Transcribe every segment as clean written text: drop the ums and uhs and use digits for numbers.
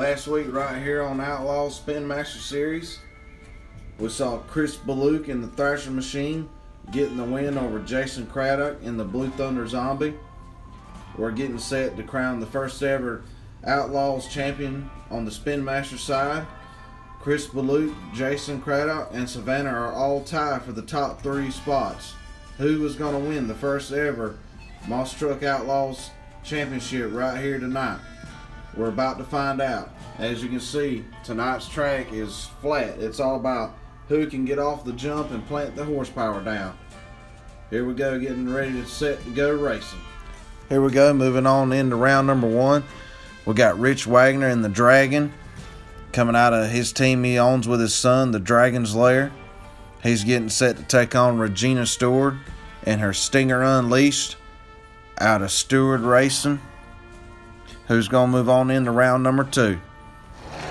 Last week, right here on Outlaw Spin Master Series, we saw Chris Baluk in the Thrasher Machine getting the win over Jason Craddock in the Blue Thunder Zombie. We're getting set to crown the first ever Outlaws champion on the Spin Master side. Chris Baluk, Jason Craddock, and Savannah are all tied for the top 3 spots. Who is going to win the first ever Monster Truck Outlaws championship right here tonight? We're about to find out. As you can see, tonight's track is flat. It's all about who can get off the jump and plant the horsepower down. Here we go, getting ready to set to go racing. Here we go, moving on into round number 1. We got Rich Wagner in the Dragon, coming out of his team he owns with his son, the Dragon's Lair. He's getting set to take on Regina Stewart and her Stinger Unleashed out of Stewart Racing, who's going to move on into round number 2.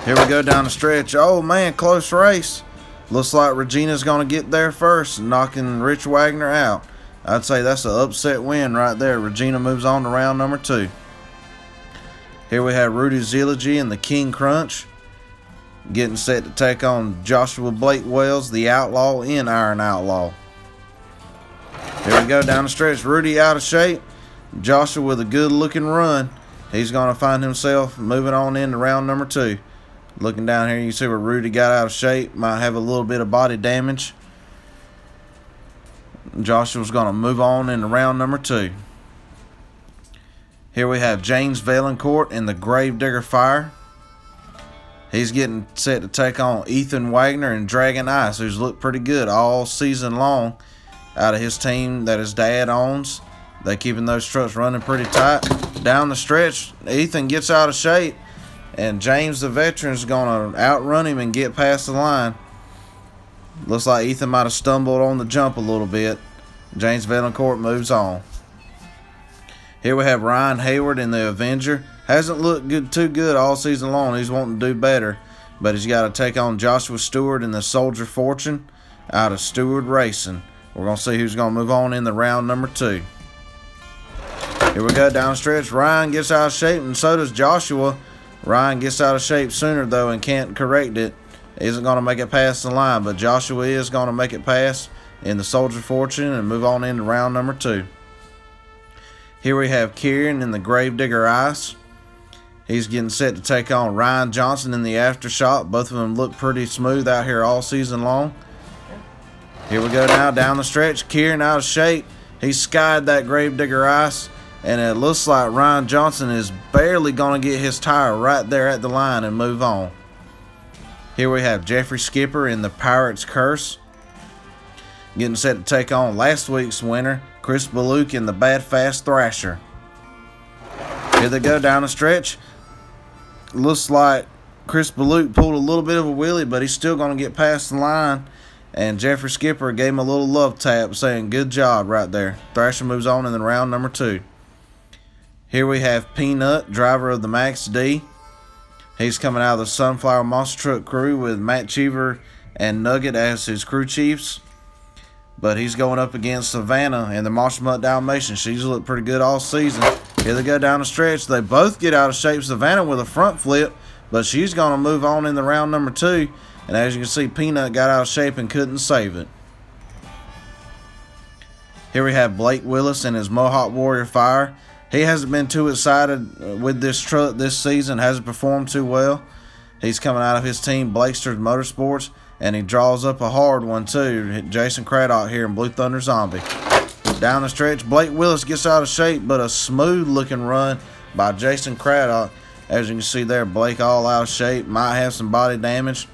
Here we go down the stretch. Oh man, close race. Looks like Regina's going to get there first, knocking Rich Wagner out. I'd say that's an upset win right there. Regina moves on to round number 2. Here we have Rudy Zilligy and the King Crunch, getting set to take on Joshua Blake Wells, the Outlaw in Iron Outlaw. Here we go down the stretch. Rudy out of shape. Joshua with a good looking run. He's going to find himself moving on into round number 2. Looking down here, you can see where Rudy got out of shape. Might have a little bit of body damage. Joshua's going to move on into round number 2. Here we have James Valancourt in the Gravedigger Fire. He's getting set to take on Ethan Wagner and Dragon Ice, who's looked pretty good all season long out of his team that his dad owns. They keeping those trucks running pretty tight. Down the stretch, Ethan gets out of shape, and James the veteran is going to outrun him and get past the line. Looks like Ethan might have stumbled on the jump a little bit. James Valancourt moves on. Here we have Ryan Hayward in the Avenger. Hasn't looked too good all season long. He's wanting to do better, but he's got to take on Joshua Stewart in the Soldier Fortune out of Stewart Racing. We're going to see who's going to move on in the round number 2. Here we go down the stretch. Ryan gets out of shape, and so does Joshua. Ryan gets out of shape sooner, though, and can't correct it. Isn't going to make it past the line, but Joshua is going to make it past in the Soldier Fortune and move on into round number 2. Here we have Kieran in the Gravedigger Ice. He's getting set to take on Ryan Johnson in the Aftershock. Both of them look pretty smooth out here all season long. Here we go now down the stretch. Kieran out of shape. He skied that Gravedigger Ice, and it looks like Ryan Johnson is barely going to get his tire right there at the line and move on. Here we have Jeffrey Skipper in the Pirate's Curse, getting set to take on last week's winner, Chris Baluk in the Bad Fast Thrasher. Here they go down the stretch. Looks like Chris Baluk pulled a little bit of a wheelie, but he's still going to get past the line. And Jeffrey Skipper gave him a little love tap saying good job right there. Thrasher moves on in the round number 2. Here we have Peanut, driver of the Max D. He's coming out of the Sunflower Monster Truck crew with Matt Cheever and Nugget as his crew chiefs. But he's going up against Savannah and the Monster Mutt Dalmatian. She's looked pretty good all season. Here they go down the stretch. They both get out of shape. Savannah with a front flip, but she's going to move on in the round number 2. And as you can see, Peanut got out of shape and couldn't save it. Here we have Blake Willis and his Mohawk Warrior Fire. He hasn't been too excited with this truck this season. Hasn't performed too well. He's coming out of his team, Blakesters Motorsports. And he draws up a hard one too. Jason Craddock here in Blue Thunder Zombie. Down the stretch, Blake Willis gets out of shape, but a smooth looking run by Jason Craddock. As you can see there, Blake all out of shape. Might have some body damage.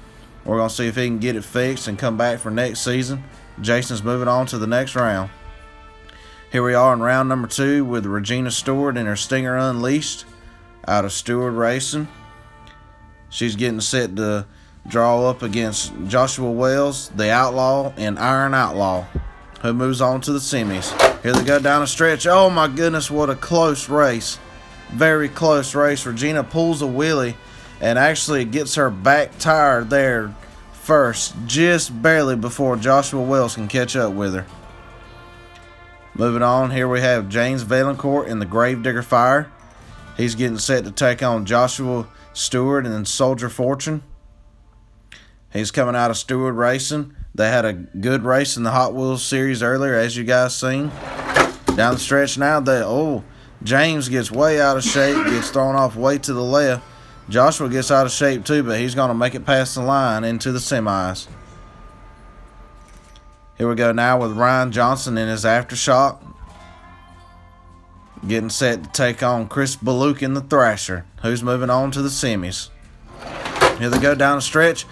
We're going to see if he can get it fixed and come back for next season. Jason's moving on to the next round. Here we are in round number 2 with Regina Stewart and her Stinger Unleashed out of Stewart Racing. She's getting set to draw up against Joshua Wells, the Outlaw, and Iron Outlaw, who moves on to the semis. Here they go down the stretch. Oh my goodness, what a close race. Very close race. Regina pulls a wheelie and actually gets her back tire there first, just barely before Joshua Wells can catch up with her. Moving on, here we have James Valancourt in the Gravedigger Fire. He's getting set to take on Joshua Stewart and Soldier Fortune. He's coming out of Stewart Racing. They had a good race in the Hot Wheels series earlier, as you guys seen. Down the stretch now, James gets way out of shape, gets thrown off way to the left. Joshua gets out of shape too, but he's going to make it past the line into the semis. Here we go now with Ryan Johnson in his Aftershock. Getting set to take on Chris Baluk in the Thrasher, who's moving on to the semis. Here they go down the stretch.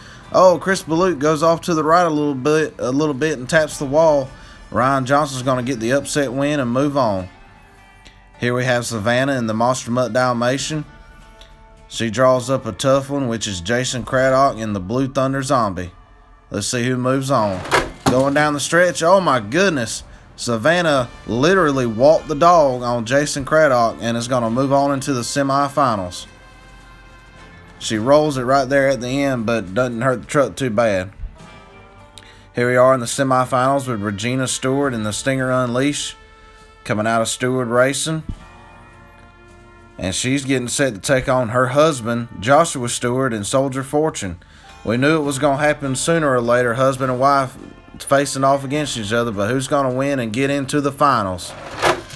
Chris Baluk goes off to the right a little bit and taps the wall. Ryan Johnson's going to get the upset win and move on. Here we have Savannah in the Monster Mutt Dalmatian. She draws up a tough one, which is Jason Craddock in the Blue Thunder Zombie. Let's see who moves on. Going down the stretch, oh my goodness. Savannah literally walked the dog on Jason Craddock and is going to move on into the semifinals. She rolls it right there at the end, but doesn't hurt the truck too bad. Here we are in the semifinals with Regina Stewart and the Stinger Unleashed, coming out of Stewart Racing. And she's getting set to take on her husband, Joshua Stewart, and Soldier Fortune. We knew it was going to happen sooner or later, husband and wife facing off against each other, but who's going to win and get into the finals?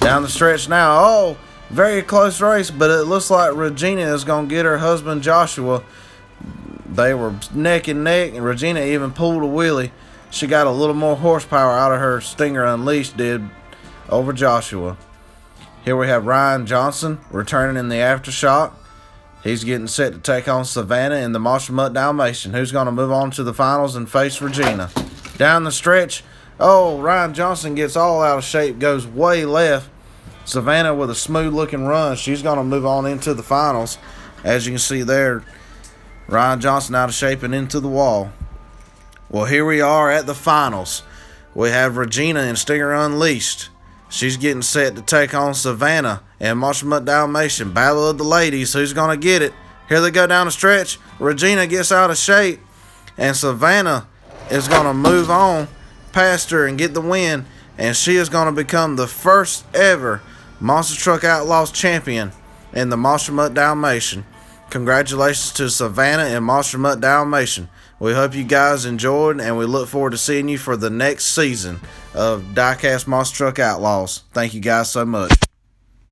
Down the stretch now, very close race, but it looks like Regina is going to get her husband Joshua. They were neck and neck, and Regina even pulled a wheelie. She got a little more horsepower out of her Stinger Unleashed did over Joshua. Here we have Ryan Johnson returning in the Aftershock. He's getting set to take on Savannah in the Monster Mutt Dalmatian, who's going to move on to the finals and face Regina. Down the stretch, Ryan Johnson gets all out of shape, goes way left. Savannah with a smooth looking run. She's going to move on into the finals. As you can see there, Ryan Johnson out of shape and into the wall. Well, here we are at the finals. We have Regina in Stinger Unleashed. She's getting set to take on Savannah and Monster Mutt Dalmatian. Battle of the ladies. Who's going to get it? Here they go down the stretch. Regina gets out of shape, and Savannah is going to move on past her and get the win. And she is going to become the first ever Monster Truck Outlaws champion in the Monster Mutt Dalmatian. Congratulations to Savannah and Monster Mutt Dalmatian. We hope you guys enjoyed, and we look forward to seeing you for the next season of Diecast Monster Truck Outlaws. Thank you guys so much.